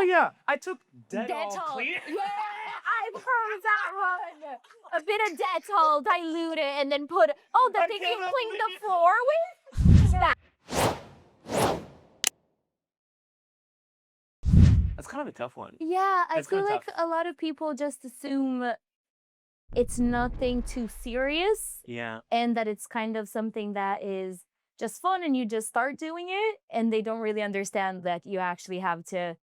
Oh yeah, I took Dettol Dettol. clean. Yeah, I've heard that one. A bit of Dettol, dilute it, and then put. Oh, the I thing you cannot clean the believe- floor with. That. That's kind of a tough one. Yeah, I That's feel kinda like a lot of people just assume it's nothing too serious, Yeah. and that it's kind of something that is just fun, and you just start doing it, and they don't really understand that you actually have to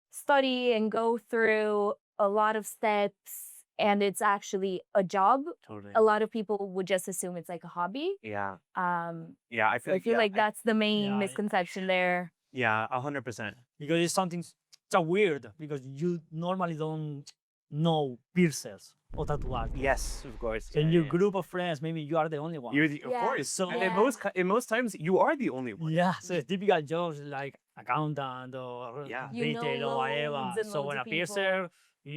study and go through a lot of steps, and it's actually a job. Totally. A lot of people would just assume it's like a hobby. Yeah. Um, Yeah. I feel I feel yeah, like that's the main Yeah, misconception there. Yeah. 100%. because it's something so weird because you normally don't know piercers or tattoo artists. Yes, of course. So in your group of friends, maybe you are the only one. You're the, of Yeah. course. So- And Yeah. in most times, you are the only one. Yeah, so typical jobs like accountant or Yeah. You know retail or whatever. loads and So loads when of a piercer,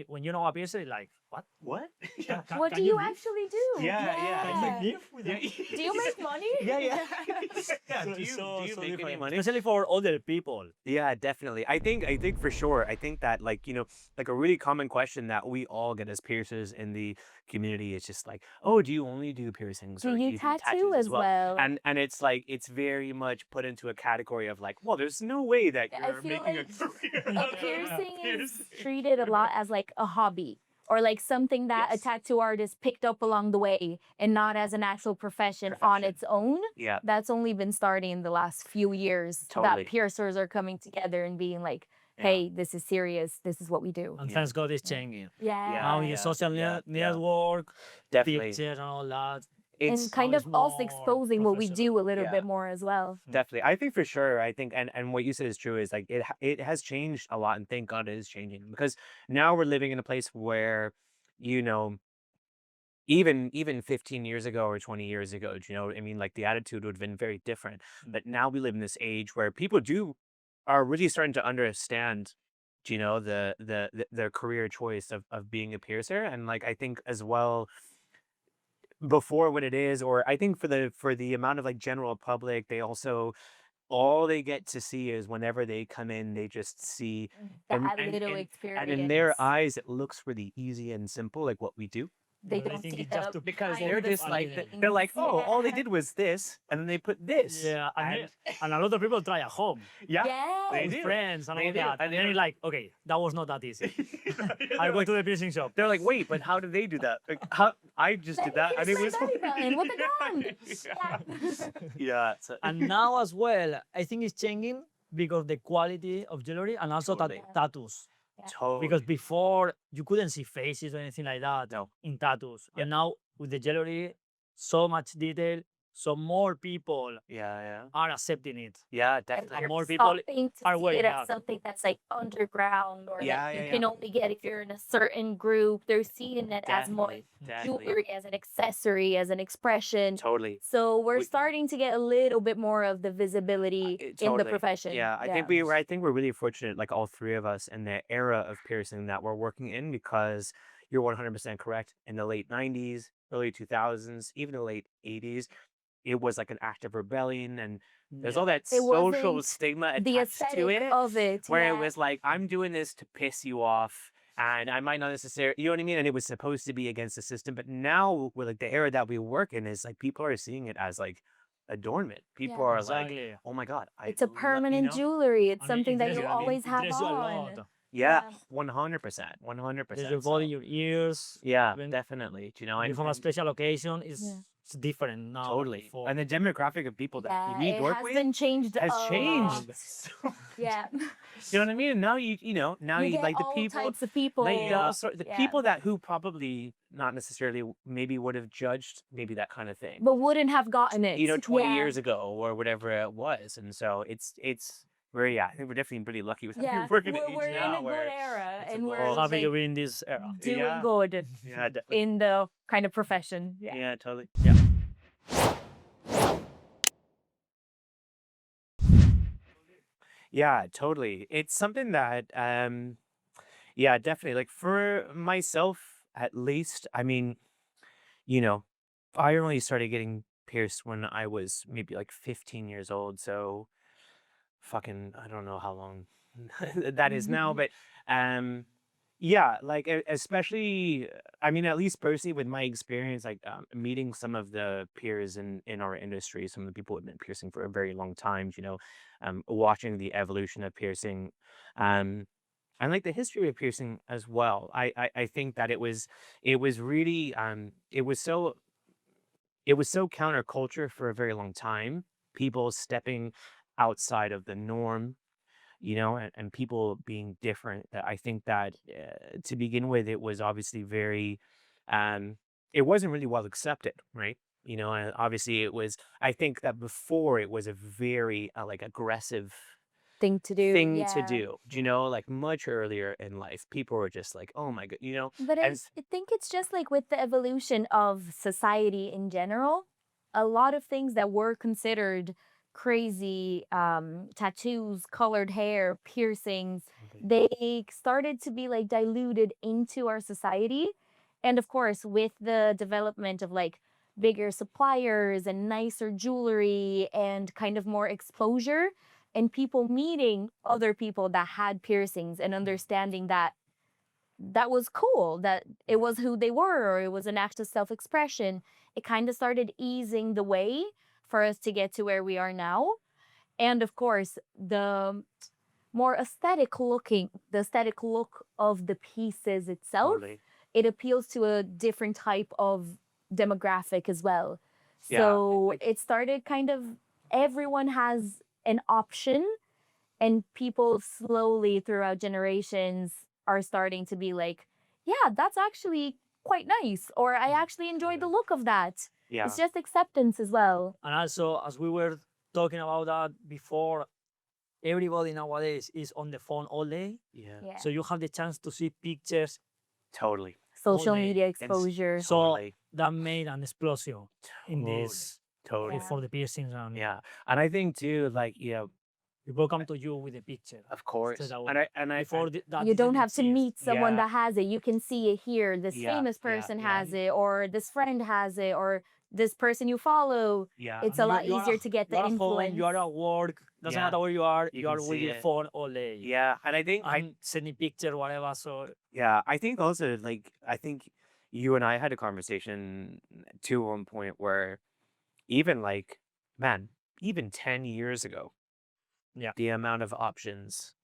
when you know a piercer, it's like, what? What? Yeah. What do you actually do? Yeah. Do you make money? Yeah. Yeah. Do you, So- do you so make any different. money? Especially for older people. Yeah, definitely. I think for sure. I think that like, like a really common question that we all get as piercers in the community is just like, oh, do you only do piercings? Do or you do tattoo tattoos as well? And it's like it's very much put into a category of like, well, there's no way that I you're feel making like a career. A out of piercing is piercing. treated a lot as like a hobby, or like something that Yes. a tattoo artist picked up along the way, and not as an actual profession on its own. Yeah. That's only been starting in the last few years Totally. that piercers are coming together and being like, Yeah. hey, this is serious. This is what we do. And Yeah. thanks God it's changing. Yeah. Now in yeah, social yeah. network, Definitely. pictures and all that. It's And kind now of it's also more exposing what we do a little Yeah. bit more as well. definitely. I think for sure. I think and what you said is true. Is like it has changed a lot, and thank God it is changing because now we're living in a place where, you know, even 15 years ago or 20 years ago, do you know what I mean? Like the attitude would have been very different. But now we live in this age where people are really starting to understand, do you know, their career choice of being a piercer. And like I think as well before what it is, or I think for the amount of like general public, they also all they get to see is whenever they come in, they just see That and, little and, experience. and in their eyes, it looks really easy and simple, like what we do. they But I don't think see it's just the to- Because behind they're the just like scenes. they're like, oh, all they Yeah. did was this, and then they put this. Yeah, and and a lot of people try at home yeah, Yeah. they with do. friends and They all do. that. And And then they're- you're like, okay, that was not that easy. I They're go like, to the piercing shop. they're like, wait, but how did they do that? Like, how I just did that, and it was Belly button with the gun. yeah. So, And now as well, I think it's changing because the quality of jewelry and also Totally. tattoos. totally. Because before you couldn't see faces or anything like that No. in tattoos. Yeah. And now with the jewelry, so much detail, so more people yeah, are accepting it. yeah, And definitely. you're more people stopping to are see wearing it as that. something that's like underground, or Yeah, that you yeah, can only get if you're in a certain group. They're seeing it as more Definitely. jewelry, as an accessory, as an expression. Totally. So we're We- starting to get a little bit more of the visibility in the Totally. profession. Yeah, I think we're really fortunate, like all three of us, in the era of piercing that we're working in, because you're 100% correct. In the late 90s, early 2000s, even the late 80s, it was like an act of rebellion, and there's all that It social wasn't stigma the attached aesthetic to it, of it, where it yeah. was like, I'm doing this to piss you off. And I might not necessarily, you know what I mean? And it was supposed to be against the system. But now, with like the era that we work in, is like people are seeing it as like adornment. People Yeah. are Exactly. like, oh my God. It's a permanent jewelry. It's And something that it you dress- always it have dress you a on. lot. Yeah, Yeah. 100%. 100%. There's your body, your ears. Yeah, Even definitely. Do you know, If from a special occasion, it's Yeah. it's different now. than totally. before. And the demographic of people that Yeah, you meet it work has with been changed. has a changed. lot. So, Yeah. you know what I mean? And now now You you get like the all people, types of people. like the Yeah. people that who probably not necessarily maybe would have judged maybe that kind of thing. But wouldn't have gotten it. 20 Yeah. years ago or whatever it was. And so it's I think we're definitely pretty lucky with Yeah, working we're, at age we're in now a where good era, it's and we're evolved. happy to like, be in this era. doing Yeah. good Yeah, definitely. in the kind of profession. Yeah. Yeah, totally. Yeah. Yeah, totally. It's something that yeah, definitely. Like for myself at least, I mean, I only started getting pierced when I was maybe like 15 years old, so fucking I don't know how long that is now. But yeah, like especially, I mean, at least personally with my experience, like meeting some of the peers in our industry, some of the people who have been piercing for a very long time, watching the evolution of piercing, um, and like the history of piercing as well. I think that it was really it was so counterculture for a very long time. People stepping outside of the norm, and people being different. That I think that to begin with, it was obviously very, um, it wasn't really well accepted, right? And obviously it was. I think that before it was a very like aggressive Thing to do. thing to Yeah. do. Like much earlier in life, people were just like, "Oh my god," But and I think it's just like with the evolution of society in general, a lot of things that were considered crazy, tattoos, colored hair, piercings, they started to be like diluted into our society. And of course, with the development of like bigger suppliers and nicer jewelry and kind of more exposure, and people meeting other people that had piercings and understanding that that was cool, that it was who they were, or it was an act of self expression. It kind of started easing the way for us to get to where we are now. And of course, the aesthetic look of the pieces itself, totally, it appeals to a different type of demographic as well. yeah, So like it started kind of, everyone has an option, and people slowly throughout generations are starting to be like, yeah, that's actually quite nice, or I actually enjoy the totally, look of that. It's yeah, just acceptance as well. And also, as we were talking about that before, everybody nowadays is on the phone all day. yeah, Yeah. So you have the chance to see pictures totally, all Social day. media and exposure. So totally, that made an explosion in totally, this totally, Yeah. for the piercings, and yeah. And I think too, like people come to you with a picture of straight course, and away. I Before that You don't didn't have to exist. meet someone yeah, that has it. You can see it here. This yeah, famous yeah, person yeah, has it, or this friend has it, or this person you follow. yeah. It's And a you lot easier to get you the are at home, you influence. are at work, doesn't Yeah, matter where you you can are with see your it. phone all day Yeah, and I think and sending picture, whatever. So I think also like I think you and I had a conversation to one point where even like, man, even 10 years ago, yeah, the amount of options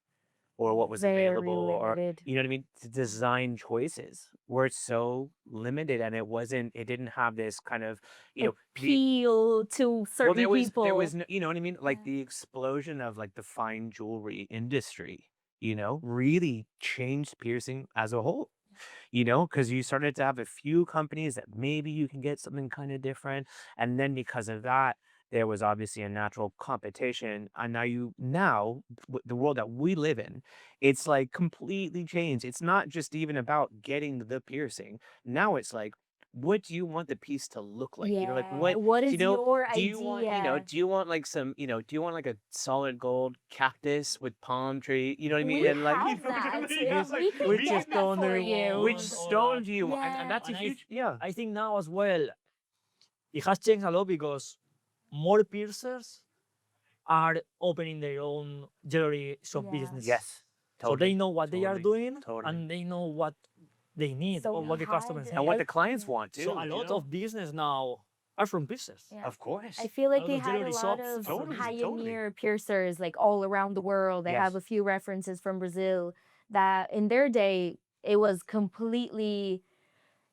or what was available Very or limited. you know what I mean, the design choices were so limited and it didn't have this kind of, the Appeal to well, certain there was people. no, you know what I mean? Like Yeah. the explosion of like the fine jewelry industry, really changed piercing as a whole, because you started to have a few companies that maybe you can get something kind of different. And then because of that, there was obviously a natural competition. And the world that we live in, it's like completely changed. It's not just even about getting the piercing. Now it's like, what do you want the piece to look like? Like Yeah. what What you is know, your do you want, idea? do you want like some, do you want like a solid gold cactus with palm tree? You know what I mean? We And like, have that. it's like, We could which get that stone do for you which you. want, all that. stone do you want? And Yeah. that's a And huge, yeah. I think now as well, it has changed a lot because more piercers are opening their own jewelry shop Yeah. business. Yes. So they Totally. know what they are Totally. doing Totally. and they know what they need So or we what the customers had And what need. the clients want too. So a lot of business now are from piercers. Yeah. Of course. I feel A like lot they of had a jewelry lot shops of are from piercers. pioneer piercers like all around the world. I have Yes. a few references from Brazil that in their day it was completely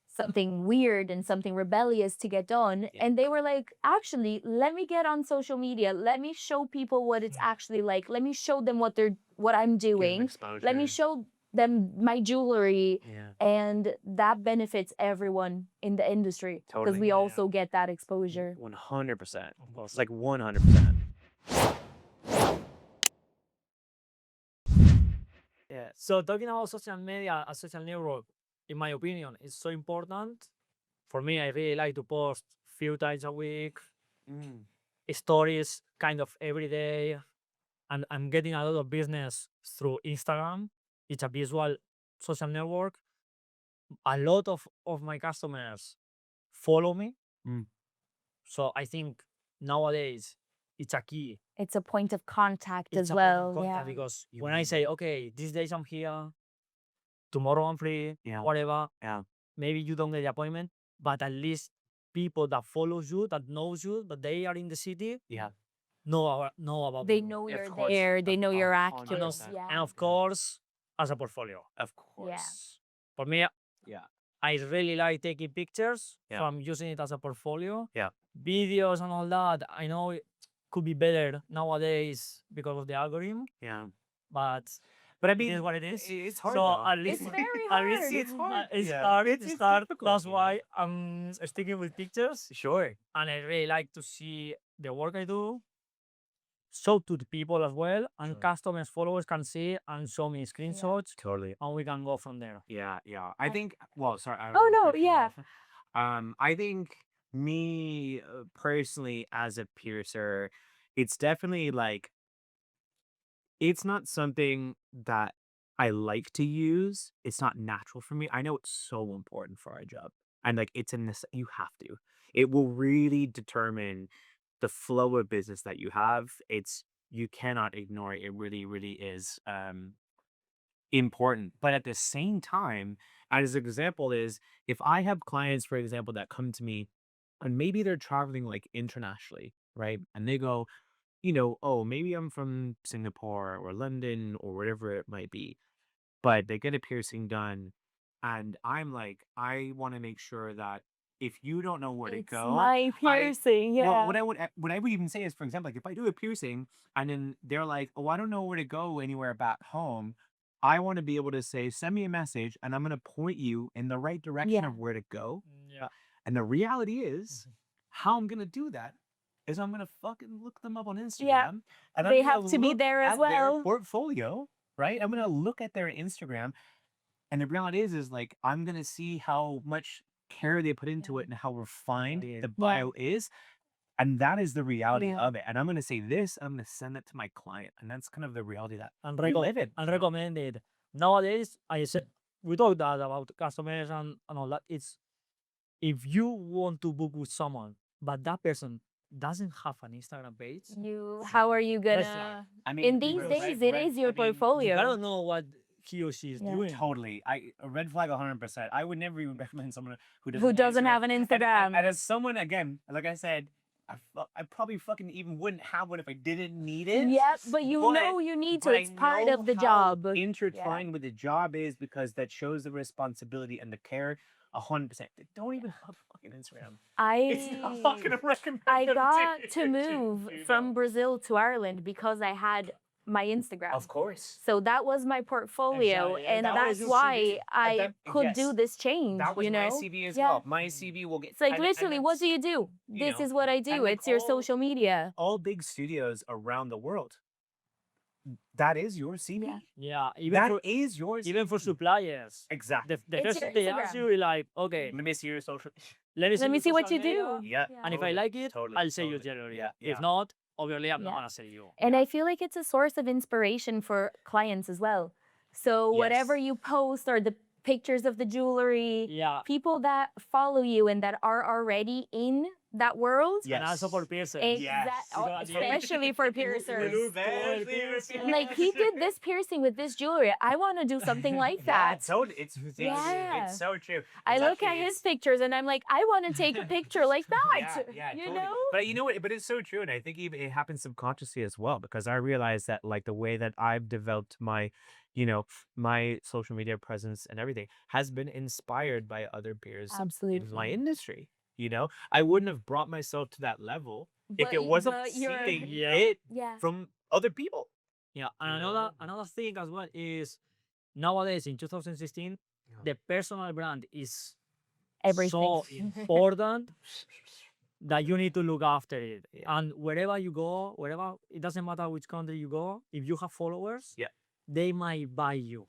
something weird and something rebellious to get done. Yeah. And they were like, actually, let me get on social media. Let me show people what it's actually like. Let me show them what I'm Give them doing. exposure. Let me show them my jewelry. Yeah. And that benefits everyone in the industry because Totally. we Yeah, also get that exposure. 100%. Of course. It's like 100%. Yeah. So talking about social media as social network, in my opinion, is so important. For me, I really like to post few times a week, Mm. stories kind of every day, and I'm getting a lot of business through Instagram. It's a visual social network. A lot of my customers follow me. Mm. So I think nowadays it's a key It's a point of contact It's as a point of well. contact Yeah. because You when I really say, okay, these days I'm here, tomorrow I'm free, Yeah. whatever, Yeah. maybe you don't get the appointment, but at least people that follows you, that knows you, that they are in the city, Yeah. know about They you. know Of you're course, there. They know you're And active. of, 100%. Yeah. and of course, as a portfolio. Of Yeah. course. For me, Yeah. I really like taking pictures, Yeah. so I'm using it as a portfolio. Yeah. Videos and all that, I know it could be better nowadays because of the algorithm, Yeah. but But I it is mean, what it is. it's hard So though. at least, It's very at least hard. It's hard. it's Yeah. hard. It's It's hard. difficult, That's you know? why I'm sticking with pictures, Sure. and I really like to see the work I do show to the people as well, and Sure. customers, followers can see and show me screenshots, Totally. and we can go from there. Yeah. Yeah. I think. Well, sorry. I don't Oh, know if no, you're yeah. I think me personally as a piercer, it's definitely like it's not something that I like to use. It's not natural for me. I know it's so important for our job. And like it's in this you have to. It will really determine the flow of business that you have. It's you cannot ignore it. It really, really is important. But at the same time, as an example is if I have clients, for example, that come to me and maybe they're traveling like internationally, right? And they go, oh, maybe I'm from Singapore or London or whatever it might be, but they get a piercing done. And I'm like, I want to make sure that if you don't know where to It's go, my piercing. well, Yeah. what I would even say is, for example, like if I do a piercing and then they're like, oh, I don't know where to go anywhere back home. I want to be able to say, send me a message and I'm going to point you in the right direction Yeah. of where to go. Yeah. And the reality is, how I'm going to do that is I'm going to fucking look them up on Instagram. Yeah. And They I'm gonna have to be look there as at their well. portfolio, right? I'm going to look at their Instagram. And the reality is like, I'm going to see how much care they put into it and how refined the bio is. And that is the reality Yeah. of it. And I'm going to say this, I'm going to send it to my client. And that's kind of the reality that And, we live in. and recommend it. Nowadays, I said we talked that about customers and all that. It's if you want to book with someone, but that person doesn't have an Instagram page, How are you Red gonna? I mean, In these red- days, red- it is your I mean, I portfolio. don't know what he or she is Yeah. doing. Totally. A red flag 100%. I would never even recommend someone who Who doesn't have an And Instagram? as someone, again, like I said, I probably fucking even wouldn't have one if I didn't need it. Yeah, but you But- know you need to. but I It's part know of the how job. intertwined with the job is because that shows the responsibility and the care 100%. Don't even have fucking Instagram. It's not fucking a recommend. I them got to you move know? from Brazil to Ireland because I had my Instagram. Of course. So that was my portfolio, Exactly. and That was that's your why CV. I That- could do yes. this change. That was you my know, CV as Yeah. well. My CV will get. It's like and literally, what that's, do you do? you This know, is what I do. and like It's your all- social media. all big studios around the world. That is your CV. Yeah. Yeah, That is yours. even for suppliers. Exactly. The It's first your thing they ask Instagram. you is like, okay, Let me see your social. let me see, Let me your see what social you do. media, Yeah. and if I like it, totally, I'll say you totally. generally. Yeah. If not, obviously I'm Yeah. not gonna say you. And I feel like it's a source of inspiration for clients as well. So whatever Yes. you post or the pictures of the jewelry, Yeah, people that follow you and that are already in that world, Yes. and also for piercers. Yes. especially for piercers. Especially Like he did this piercing with this jewelry. I want to do something like that. Yeah. It's so true. I It's look at actually- his pictures and I'm like, I want to take a picture like that. Yeah, you totally. know? But you know what? But it's so true, and I think even it happens subconsciously as well because I realize that like the way that I've developed my, my social media presence and everything has been inspired by other peers Absolutely. in my industry. I wouldn't have brought myself to that level if it wasn't but you're- seeing Yeah. it Yeah. from other people. Yeah, and You know? another thing as well is nowadays in 2016, the personal brand is Everything. so important that you need to look after it. Yeah. And wherever you go, it doesn't matter which country you go, if you have followers, Yeah. they might buy you.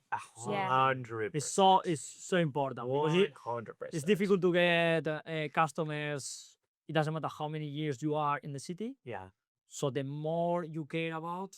Yeah. 100%. It's so important because 100%. it's difficult to get customers. It doesn't matter how many years you are in the city. Yeah. So the more you care about,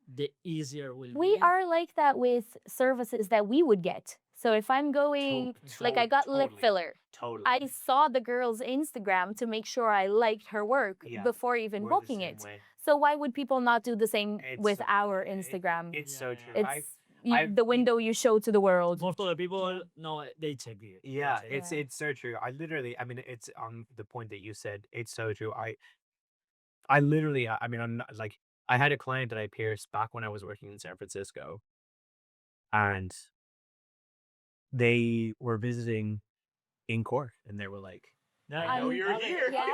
the easier will be. We are like that with services that we would get. So if I'm going, like I got lip totally. filler, Totally. I saw the girl's Instagram to make sure I liked her work Yeah. before even We're the booking same it. way. So why would people not do the same It's with so- our it- Instagram? It's so Yeah, true. yeah. It's I've the window you show to the world. Most of the people, no, they check it. They Yeah, check it's it. it's so true. I literally, I mean, it's on the point that you said. It's so true. I literally, I mean, I'm not like I had a client that I pierced back when I was working in San Francisco, and they were visiting in Cork, and they were like, Yeah, "I know you're here." Yeah.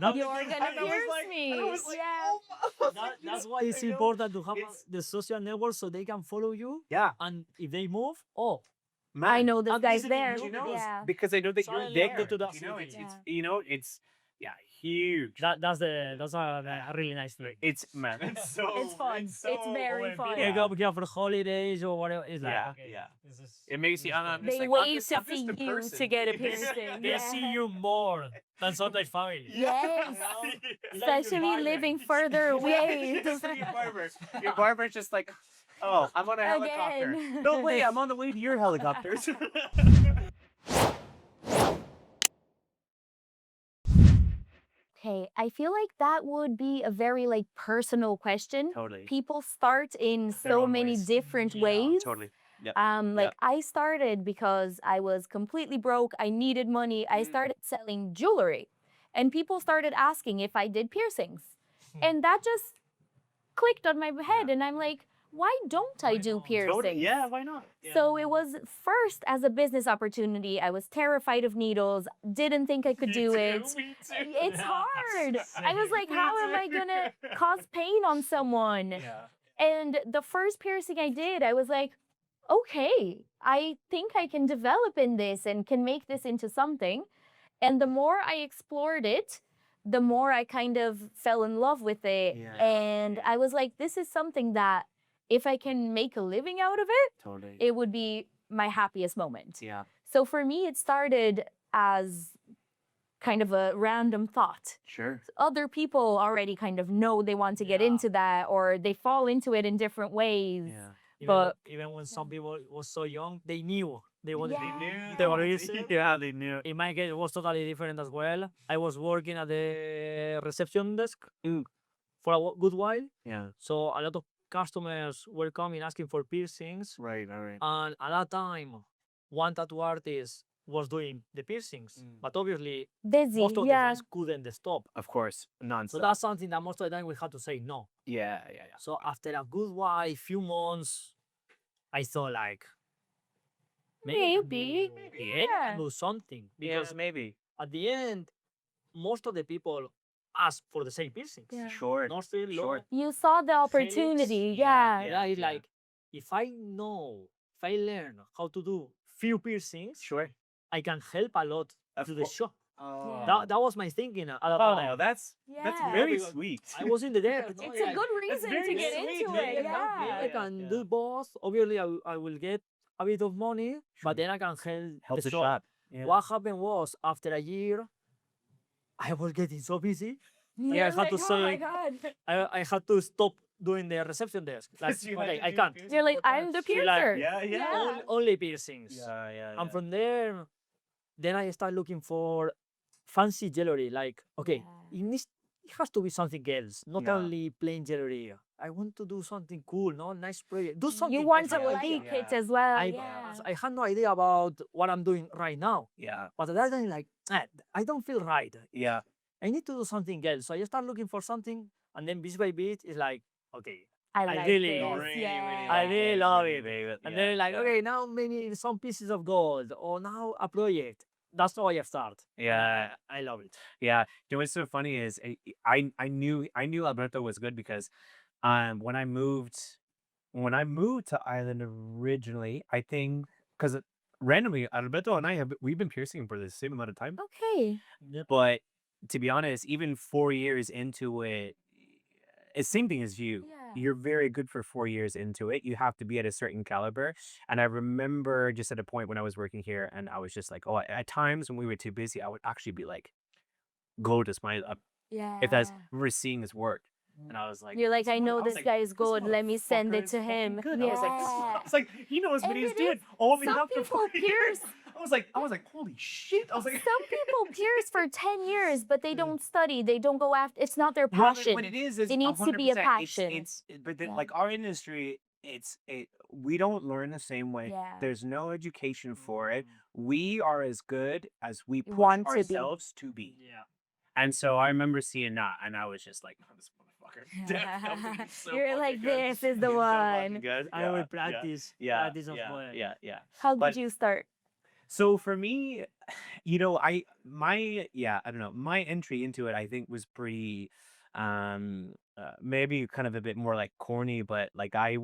That- You're gonna And I was pierce like- me. and I was like, Yeah. "Oh my-" that's why it's I know. important to have It's- the social network so they can follow you. Yeah, And if they move, oh, man. I know this I'm guy's visiting there. you Yeah. Because I know that you're Suddenly I there. go to that You know, city. it's you know, it's huge. that's a really nice thing. It's man, it's so It's fun. so It's very OMB. fun. You go here for the holidays or whatever. It's like, Yeah, okay, yeah. this is- It makes you. this is I'm fun. just They like, wait to I'm just see a you person. to get a piercing. They Yeah. see you more than sometimes family. Yes. Like Especially your living barber. further away. Your barber's just like, oh, I'm on a helicopter. Again. No way, I'm on the way to your helicopters. Okay, I feel like that would be a very like personal question. Totally. People start in Their so own many ways. different Yeah, ways. Totally. Yep. Like I started because I was completely broke. I needed money. I started selling jewelry, and people started asking if I did piercings, and that just clicked on my head. And I'm like, why don't I do piercings? Totally. Yeah, why not? So it was first as a business opportunity. I was terrified of needles. Didn't think I could do it. It's hard. I was like, how am I gonna cause pain on someone? Yeah. And the first piercing I did, I was like, okay, I think I can develop in this and can make this into something. And the more I explored it, the more I kind of fell in love with it. Yeah. And I was like, this is something that if I can make a living out of it, Totally. it would be my happiest moment. Yeah. So for me, it started as kind of a random thought. Sure. Other people already kind of know they want to get Yeah. into that, or they fall into it in different ways. Yeah. But- even when some people was so young, they knew they wanted Yeah. to knew they they were wanted easy. Yeah, they knew. In my case, it was totally different as well. I was working at the reception desk for a good while, Yeah. so a lot of customers were coming asking for piercings, Right. All right. and at that time, one tattoo artist was doing the piercings, but obviously Busy, most of the yeah. guys couldn't stop. Of course, So nonstop. that's something that most of the time we had to say no. Yeah. So after a good while, few months, I thought like Maybe. I can do something because maybe. at the end, most of the people ask for the same piercings. Yeah. Sure. Nostril, Sure. lobe, You saw the helix. opportunity, yeah. It's yeah. like if I learn how to do few piercings, Sure. I can help a lot Of to the cour- shop. Oh. That was my thinking at that Oh, time. that's Yeah. very because sweet. I was in the there. It's a good reason to very get sweet, into man. it, I yeah. can do both. Obviously, I will get a bit of money, but then I can help the shop. Yeah. What happened was after a year, I was getting so busy. Yeah, I had to oh my say- God. I had to stop doing the reception desk. Like, You had okay, to I do can't. piercings You're like, full time. I'm the You're like, piercer. Yeah. Yeah. Only piercings. Yeah. And from there, then I started looking for fancy jewelry. Like, okay, it has to be something else, not Yeah. only plain jewelry. I want to do something cool, no nice project. Do something. You want to different. like Yeah. it as well. I, yeah. I had no idea about what I'm doing right now. Yeah. But at that time, like, I don't feel right. Yeah. I need to do something else. So I start looking for something, and then bit by bit, it's like, okay, I I like really- this. really, yeah. I really love it. Baby. and then like, okay, now maybe some pieces of gold, or now a project. That's how I start. Yeah. I love it. Yeah. You know what's so funny is I knew Alberto was good because when I moved to Ireland originally, I think because randomly Alberto and we've been piercing for the same amount of time. Okay. But to be honest, even 4 years into it, it's same thing as you. Yeah. You're very good for 4 years into it. You have to be at a certain caliber. And I remember just at a point when I was working here, and I was just like, oh, at times when we were too busy, I would actually be like, go to Smile Up Yeah. if that's we're seeing his work. And I was like, You're like, I know was this like, guy is good. Let me send motherfucker it is to fucking him. good. Yeah. I was like, he knows what And he's it doing. is. All we Some have to people fucking pierce I was like, holy shit! I was like, Some people pierce for 10 years, but they don't study. They don't go after. It's not their well, passion. what it is It needs to be a 100%. passion. But Yeah. like our industry, we don't learn the same way. Yeah. There's no education for it. We are as good as we push Want to be. ourselves to be. Yeah. And so I remember seeing that, and I was just like, oh, this motherfucker. That would be so You're fucking like, good. this is the He's so fucking one. good. I Yeah, will yeah, practice. yeah, Practice of yeah, what. yeah. How But did you start? so for me, I don't know, my entry into it I think was pretty maybe kind of a bit more like corny, but like I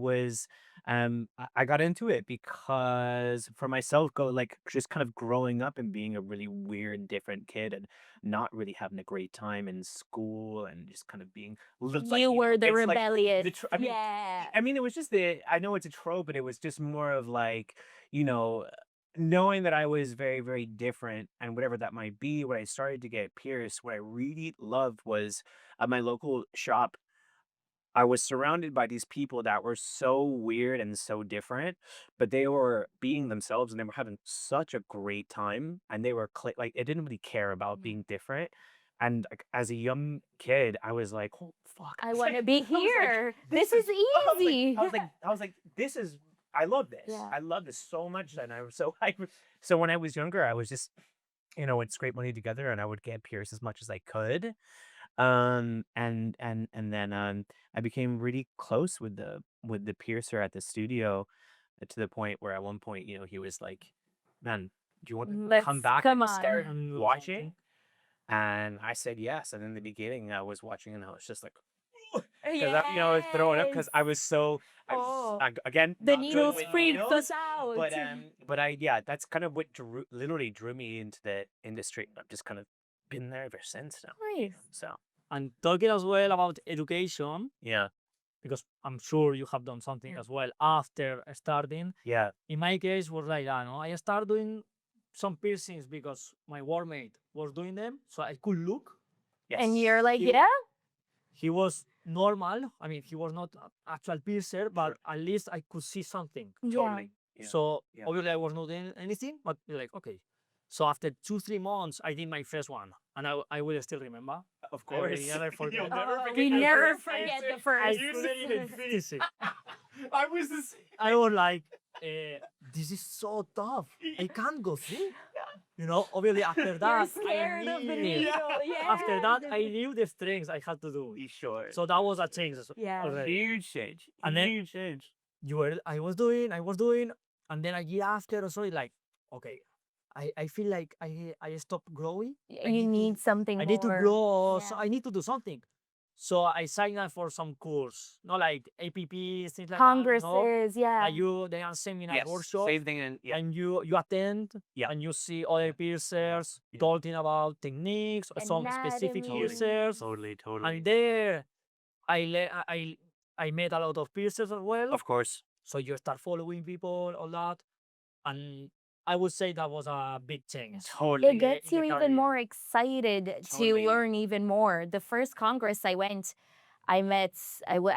got into it because for myself go like just kind of growing up and being a really weird different kid and not really having a great time in school and just kind of being like You were the it's like rebellious. I Yeah. mean it was just I know it's a trope, but it was just more of like, you know, knowing that I was very, very different and whatever that might be, when I started to get pierced, what I really loved was at my local shop, I was surrounded by these people that were so weird and so different, but they were being themselves and they were having such a great time. And they were like, they didn't really care about Yeah. being different. And like, as a young kid, I was like, oh, fuck. I want to be I was like, here. This is easy. I was like, this is, I love this. Yeah. I love this so much. And I was so, so when I was younger, I was just, would scrape money together and I would get pierced as much as I could. And then I became really close with the piercer at the studio, to the point where at one point, he was like, man, do you want to come back Come and start on. And watching? And I said yes. And in the beginning, I was watching and I was just like, because I was throwing up because I was so, Oh. again, The not good needles with freaked needles, us out. but yeah, that's kind of what literally drew me into the industry. I've just kind of been there ever since now. Nice. So And talking as well about education, yeah, because I'm sure you have done something as well after starting. yeah, In my case, was like that. No? I started doing some piercings because my workmate was doing them, so I could look. yes. And you're like, You- yeah? He was normal. I mean, he was not an actual piercer, but at least I could see something. Totally. Yeah. So Yeah. obviously I was not doing anything, but like, okay. So after 2-3 months, I did my first one, and I will still remember. Of I will course. never forget. You'll never Oh, forget we your never first forget piercing. the first. I You couldn't even finish it. I was the same. I was like, this is so tough. I can't go through. Obviously after You're that, scared of the knew- needle. Yeah. After that, I knew the strengths I had to do. Be sure. So that was a change. Yeah. already. Huge change. And then- Huge change. I was doing, and then a year after or so, like, okay, I feel like I stopped growing. You need something I need to more. grow, so Yeah. I need to do something. So I signed up for some course, not like APPs, things like that. Congresses, yeah. They are seminar Yes. workshops, Same thing. And yeah. and you attend, Yeah. and you see other piercers Yeah. talking about techniques, some specific Anatomy. piercers, Totally. and there I met a lot of piercers as well. Of course. So you start following people, all that, and I would say that was a big change. Totally. It gets in you the even career. more excited Totally. to learn even more. The first Congress I went, I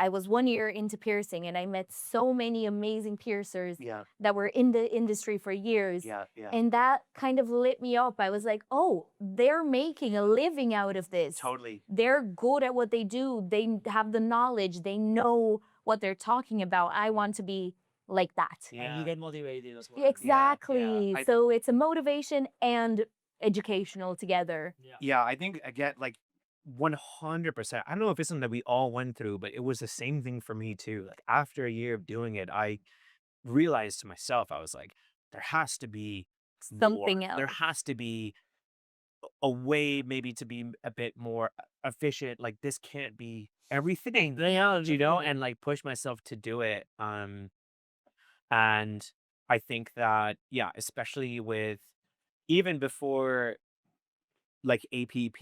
was 1 year into piercing and I met so many amazing piercers Yeah. that were in the industry for years. Yeah. Yeah. And that kind of lit me up. I was like, oh, they're making a living out of this. Totally. They're good at what they do. They have the knowledge. They know what they're talking about. I want to be like that. And you get motivated as well. Exactly. I- So it's a motivation and educational together. Yeah. I think again, like 100%. I don't know if it's something that we all went through, but it was the same thing for me too. Like after a year of doing it, I realized to myself, I was like, there has to be Something more. There else. has to be a way maybe to be a bit more efficient. Like this can't be everything, and like push myself to do it. And I think that, yeah, especially with even before like APP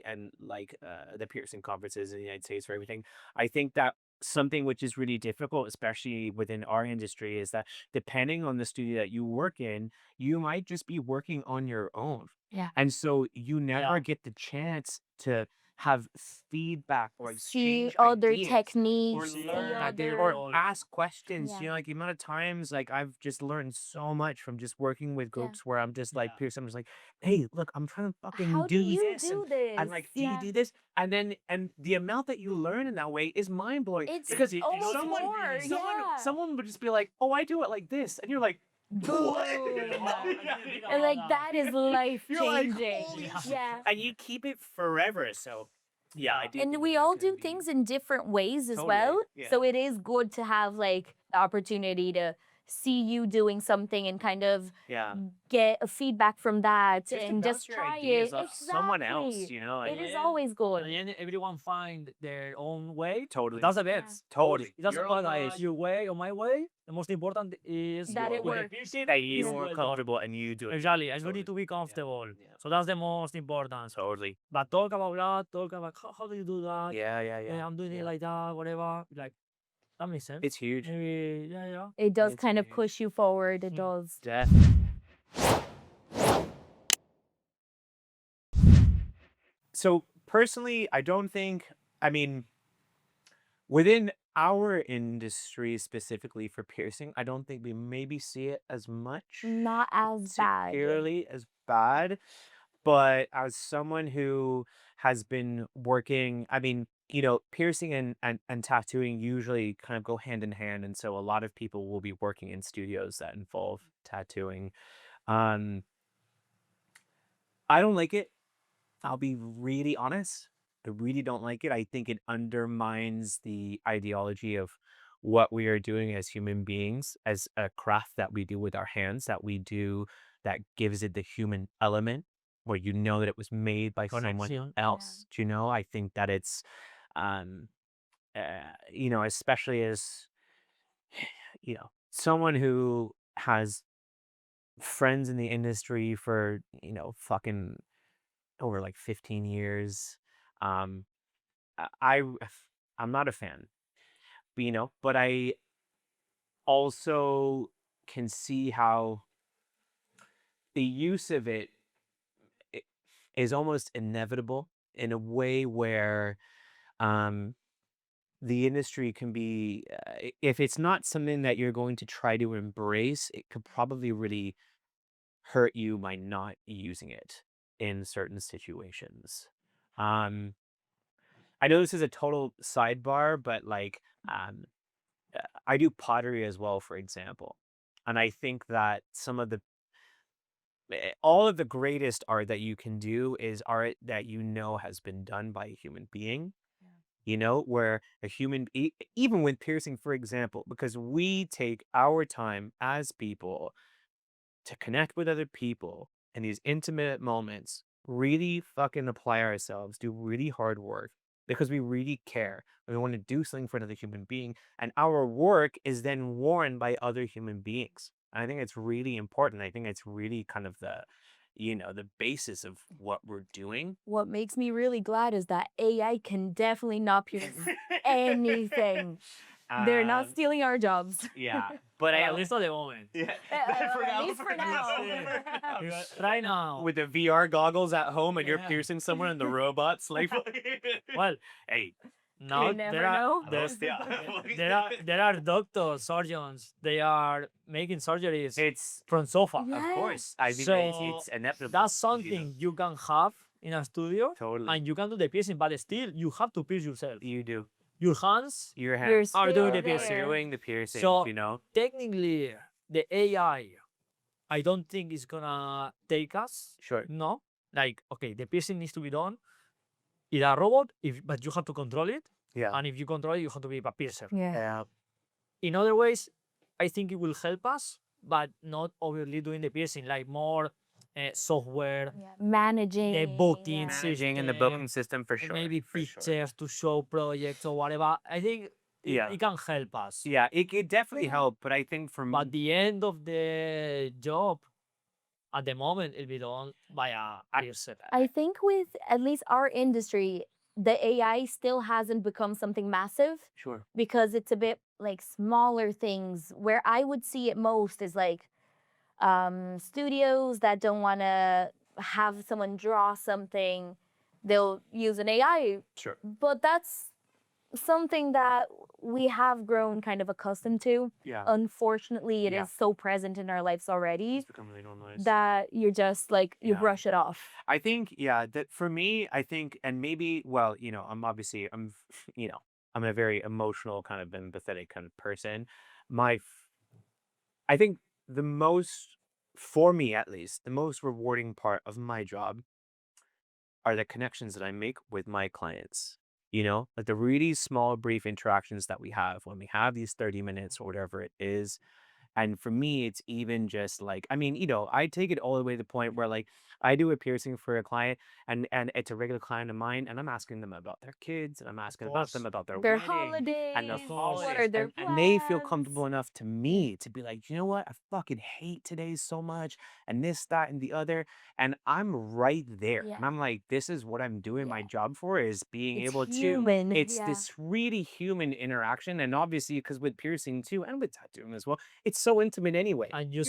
and like the piercing conferences in the United States for everything, I think that something which is really difficult, especially within our industry, is that depending on the studio that you work in, you might just be working on your own. Yeah. And so you never Yeah. get the chance to have feedback or See exchange other ideas or techniques, see learn that they other. or all ask questions. Yeah. You know, like the amount of times like I've just learned so much from just working with Yeah. groups where I'm just like Yeah. Pierce, I'm just like, hey, look, I'm trying to fucking How do do you this do and this? like, do you Yeah. do this? And then and the amount that you learn in that way is mind blowing It's because almost someone more. Yeah. someone would just be like, oh, I do it like this, and you're like, what? Boom. Yeah. And like that is life You're like, changing. holy Yeah. shit. Yeah. And you keep it forever. So yeah, I do. And think we that all can do be things in different ways as totally, well. yeah. So it is good to have like the opportunity to see you doing something and kind of Yeah. get a feedback from that Just to and bounce just your try ideas it. off someone else, Exactly. you know, like It is Yeah. always good. And then everyone find their own way. totally. That's the Yeah. best. Totally. It doesn't Your own matter if way. your way or my way. The most important is That it with the works. piercing That is you're well done. comfortable and you do it. Exactly. I just Totally. need to be Yeah. comfortable. Yeah. So that's the most important. Totally. But talk about that, talk about how do you do that? Yeah, yeah, Yeah, yeah. I'm doing Yeah. it like that, whatever. Like, that makes sense. It's huge. Maybe, yeah. It does It's kind of huge. push you forward. It Mm. does. Definitely. So personally, I don't think, I mean, within our industry specifically for piercing, I don't think we maybe see it as much, Not as bad. particularly as bad. But as someone who has been working, I mean, you know, piercing and tattooing usually kind of go hand in hand. And so a lot of people will be working in studios that involve tattooing. Um, I don't like it. I'll be really honest. I really don't like it. I think it undermines the ideology of what we are doing as human beings, as a craft that we do with our hands, that we do that gives it the human element where you know that it was made by someone Connection. else. Do you know? I think that it's, um, you know, especially as, you know, someone who has friends in the industry for, you know, fucking over like 15 years. Um, I'm not a fan, but, you know, but I also can see how the use of it i- is almost inevitable in a way where um, the industry can be, if it's not something that you're going to try to embrace, it could probably really hurt you by not using it in certain situations. Um, I know this is a total sidebar, but like, I do pottery as well, for example. And I think that some of the all of the greatest art that you can do is art that you know has been done by a human being. You know, where a human, even with piercing, for example, because we take our time as people to connect with other people in these intimate moments, really fucking apply ourselves, do really hard work because we really care. We want to do something for another human being. And our work is then worn by other human beings. And I think it's really important. I think it's really kind of the, you know, the basis of what we're doing. What makes me really glad is that AI can definitely not pierce anything. They're not Um, stealing our jobs. yeah. But I At least at the moment. yeah. At least for now. Right now. With the VR goggles at home and you're Yeah. piercing someone and the robots like Well, hey, now You never there are know. there are doctors, surgeons. They are making surgeries it's from sofa. Yeah. of course I think So it's inevitable. That's you know. something you can have in a studio, Totally. and you can do the piercing, but still you have to pierce yourself. You do. Your hands Your You're hands are still doing the are piercing. there. doing the piercing, So you know. technically, the AI, I don't think it's gonna take us. Sure. No, like okay, the piercing needs to be done. It's a robot, but you have to control it, Yeah. and if you control it, you have to be a piercer. Yeah. Yeah. In other ways, I think it will help us, but not overly doing the piercing, like more software, Managing. the booking Managing in the system, booking system for sure. maybe for sure. pictures to show projects or whatever. I think Yeah. it can help us. Yeah, it could definitely help, but I think for But the end of the job, at the moment, it'll be done by a piercer. I think with at least our industry, the AI still hasn't become something massive sure. because it's a bit like smaller things. Where I would see it most is like studios that don't want to have someone draw something they'll use an AI. Sure. But that's something that we have grown kind of accustomed to. Yeah. Unfortunately, it Yeah. is so present in our lives already It's become really normalized. that you're just like, you Yeah. brush it off. I think, yeah, that for me, I think, and maybe, well, I'm obviously, I'm a very emotional, kind of empathetic kind of person. I think the most, for me at least, the most rewarding part of my job are the connections that I make with my clients. Like the really small, brief interactions that we have when we have these 30 minutes or whatever it is. And for me, it's even just like, I mean, I take it all the way to the point where like I do a piercing for a client and it's a regular client of mine, and I'm asking them about their kids and I'm asking about them course. about their Their wedding and the holidays, course. what holidays. are their And they feel plans? comfortable enough to me to be like, you know what? I fucking hate today so much and this, that, and the other. And I'm right there. Yeah. And I'm like, this is what I'm doing my Yeah. job for, is being It's able to, human. it's Yeah. this really human interaction. And obviously, because with piercing too, and with tattooing as well, it's so intimate anyway. And You're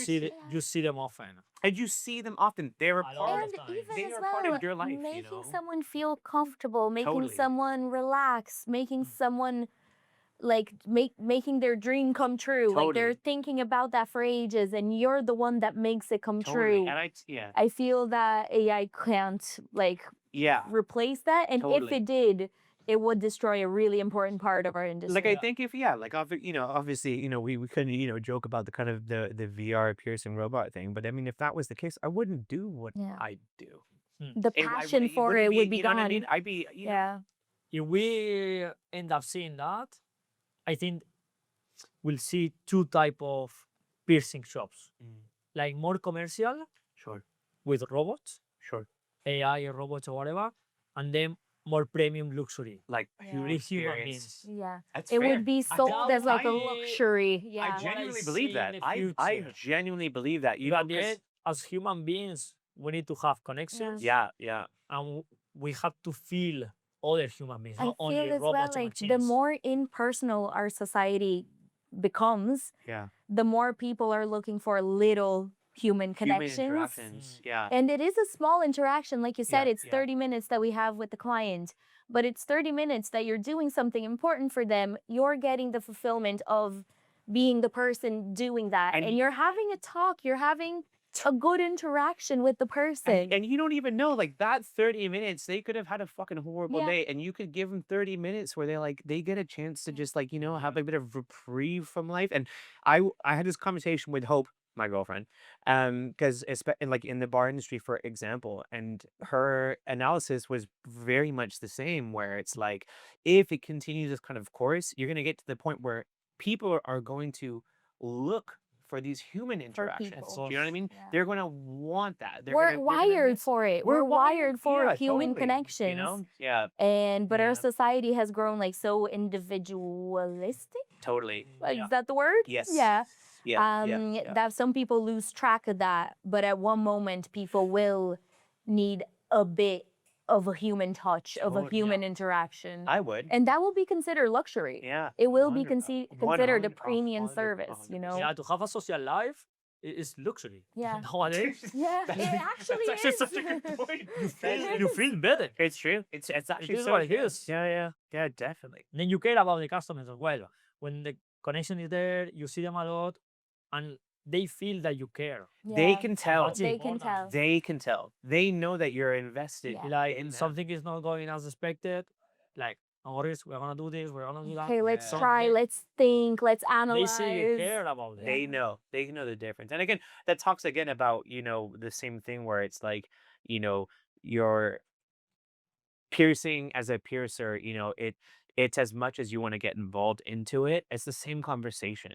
you see them often. And you see them often. They're a A lot part of of, And times. even they as are part well, of your life, making someone feel comfortable, making Totally. someone relax, making someone like making their dream come true. Like they're Totally. thinking about that for ages, and you're the one that makes it come Totally. true. And yeah. I feel that AI can't like Yeah. replace that, and if Totally. it did, it would destroy a really important part of our industry. Like I think if like obviously we couldn't joke about the kind of the VR piercing robot thing, but I mean if that was the case, I wouldn't do what Yeah. I do. The It- I- passion it for wouldn't it be, would be you know what I gone. mean? I'd be Yeah. If we end up seeing that, I think we'll see two type of piercing shops, like more commercial Sure. with robots, Sure. AI or robots or whatever, and then more premium luxury. Like Yeah. pure With human experience. beings. Yeah. That's It fair. would be sold as like a I- luxury. I Yeah. what I genuinely see believe in that. the I future. genuinely believe that. But at the end, as human beings, we need to have connections, yeah, yeah. and we have to feel other human beings, I not feel only as well robots or like the machines. more impersonal our society becomes, Yeah. the more people are looking for little human Human connections. interactions. Yeah. And it is a small interaction. Like you said, Yeah, it's yeah. 30 minutes that we have with the client, but it's 30 minutes that you're doing something important for them. You're getting the fulfillment of being the person doing that. And And you're having a talk, you're having a good interaction with the person. And you don't even know, like that 30 minutes, they could have had a fucking horrible Yeah. day, and you could give them 30 minutes where they get a chance to just like, have a bit of reprieve from life. And I had this conversation with Hope, my girlfriend, because like in the bar industry, for example, and her analysis was very much the same, where it's like, if it continues this kind of course, you're gonna get to the point where people are going to look for these human interactions. people. Do you know what I mean? Yeah. They're gonna want that. We're wired for it. We're wired for yeah, human totally, connections. Yeah, But our Yeah. society has grown like so individualistic. totally. Is that the word? Yes. Yeah. Yeah. That some people lose track of that, but at one moment people will need a bit of a human touch, of a human interaction. I would. And that will be considered luxury. Yeah. It will be 100 considered a 100 premium 100 service, you know? Yeah, to have a social life is luxury. Yeah. Nowadays, Yeah, it actually that's actually is. such a good point. You feel better. It's true. It's actually is so what it true. is. Yeah, definitely. Then you care about the customers as well. When the connection is there, you see them a lot, and they feel that you care. They Yeah. can tell. That's They can important. tell. They can tell. They know that you're invested. Yeah. Like in them. something is not going as expected, like no worries, we're gonna do this, we're gonna do that. Okay, let's Yeah. try, they- let's think, let's They analyze. say you care about it. They know. They know the difference. And again, that talks again about, the same thing where it's like, you're piercing as a piercer, it's as much as you want to get involved into it, it's the same conversation.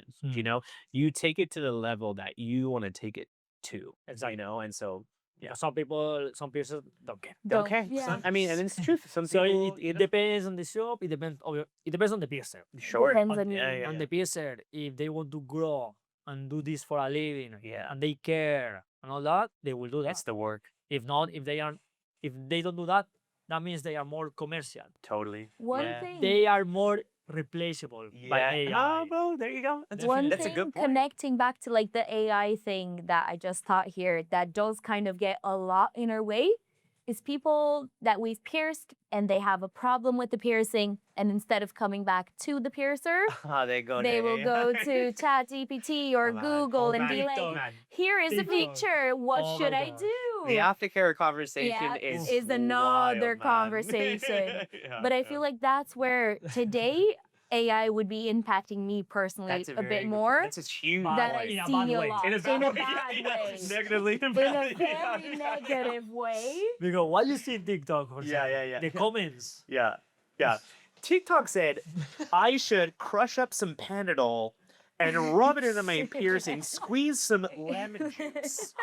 You take it to the level that you want to take it to. Exactly. And so Yeah. Some people, some persons don't care. don't care. Yeah. I mean, and it's the truth. Some So people, it depends on the shop. It depends. It depends on the piercer. sure. Depends on Yeah, you. yeah, And yeah. the piercer, if they want to grow and do this for a living, Yeah. and they care and all that, they will do that. That's the work. If not, if they don't do that, that means they are more commercial. Totally. One Yeah. thing. They are more replaceable by Yeah. AI. Oh, bro, there you go. One That's a thing good point. connecting back to like the AI thing that I just taught here that does kind of get a lot in our way is people that we've pierced and they have a problem with the piercing, and instead of coming back to the piercer, They go they will go to ChatGPT or Come on. Google and be TikTok. like, Man, here is a TikTok. feature. What Oh should my I gosh. do? the aftercare conversation Yeah, is another wild, man. conversation. Yeah, But I yeah. feel like that's where today AI would be impacting me personally That's a very bit good- more That's a huge Bad than way. I In a see bad a way. lot. In a bad way. way. Negatively In a impacted. very negative way. Because what you see in TikTok, for Yeah, example, yeah. the comments. Yeah, yeah. TikTok said I should crush up some Panadol and rub it into my piercing, squeeze some lemon juice,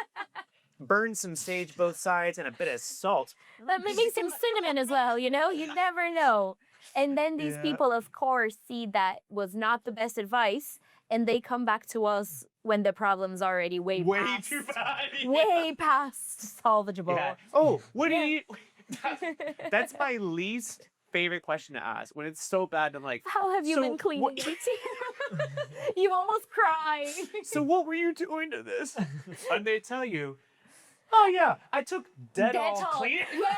burn some sage both sides, and a bit of salt. But maybe some cinnamon as well, you know? You never know. And then these Yeah. people, of course, see that was not the best advice, and they come back to us when the problem's already way past, too bad. way past salvageable. Yeah. Oh, what do Yeah. you? That's my least favorite question to ask when it's so bad. I'm like, How have you So been cleaning what- your teeth? You almost cry. so what were you doing to this? And they tell you, oh yeah, I took Dettol cleaner. Yeah,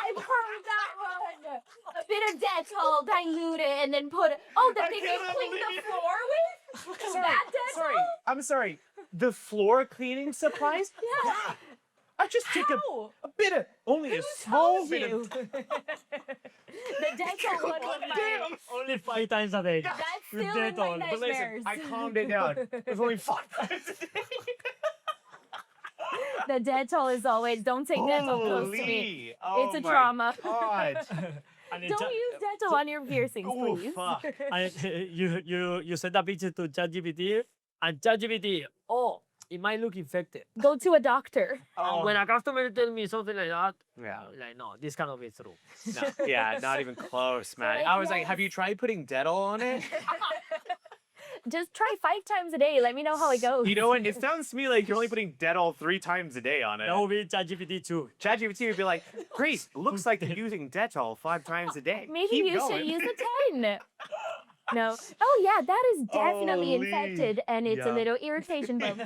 I've heard that one. A bit of Dettol, dilute it, and then put it. Oh, the I thing they cannot clean believe the it. floor with? Sorry, That Dettol? sorry, I'm sorry. The floor cleaning supplies? Yeah. I just took How? a bit of, only a Who small told bit you? of. The Dettol one was my. Only 5 times a day. That's With still in my Dettol. But But nightmares. listen, I calmed it down. It was only 5 times a day. The Dettol is always. Don't take Dettol close to me. Holy, oh It's a my trauma. God. And it Don't use Dettol on your piercings, Oh, please. fuck. and you send a picture to ChatGPT, and ChatGPT, oh, it might look infected. Go to a doctor. Oh, When a customer tells me something like that, yeah. I'm like, no, this cannot be true. No, yeah, not even close, man. Like, I was like, yes. have you tried putting Dettol on it? Just try 5 times a day. Let me know how it goes. You know what? It sounds to me like you're only putting Dettol 3 times a day on it. That will be ChatGPT too. ChatGPT would be like, Grace, looks like you're using Dettol 5 times a day. Maybe Keep you going. should use a 10. No. Oh yeah, that is definitely Holy. infected, and it's a Yeah. little irritation bump.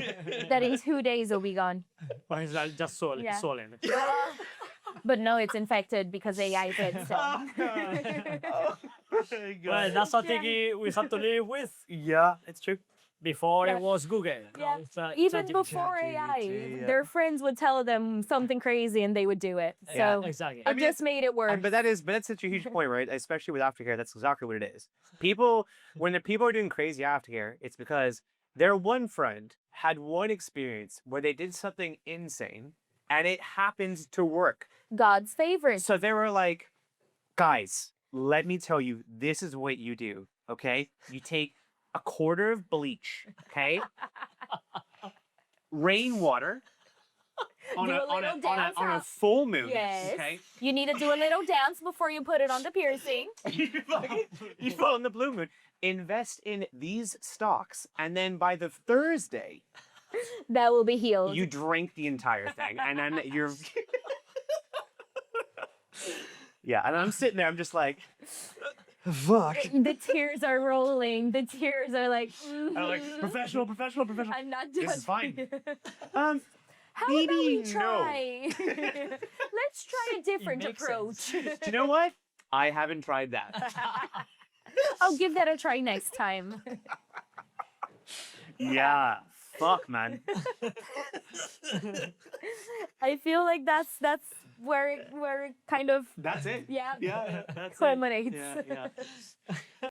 That in 2 days will be gone. But it's like just swollen. Yeah. swollen. But no, it's infected because AI did so. Oh, my God. Well, that's something Yeah. we have to live with. Yeah, it's true. Before Yeah. it was Google. Yeah. Now it's, Even ChatGPT. before AI, yeah. their friends would tell them something crazy and they would do it. So Yeah, Exactly. it just made it worse. But that's such a huge point, right? Especially with aftercare, that's exactly what it is. People, when the people are doing crazy aftercare, it's because their one friend had one experience where they did something insane and it happened to work. God's favorite. So they were like, guys, let me tell you, this is what you do, okay? You take a quarter of bleach, okay? Rainwater on Do a, a on, a, little on, a, dance on a off. full moon, Yes. okay? You need to do a little dance before you put it on the piercing. You fall in the blue moon. Invest in these stocks, and then by the Thursday, That will be healed. you drink the entire thing, and then you're. Yeah, and I'm sitting there. I'm just like, fuck. The tears are rolling. The tears are like. I'm like professional. I'm not This is judging. fine. How Maybe about we no. try? Let's try a different makes approach. sense. Do you know what? I haven't tried that. I'll give that a try next time. Yeah, fuck, man. I feel like that's where it kind of That's it. yeah Yeah, that's it. culminates. Yeah, yeah.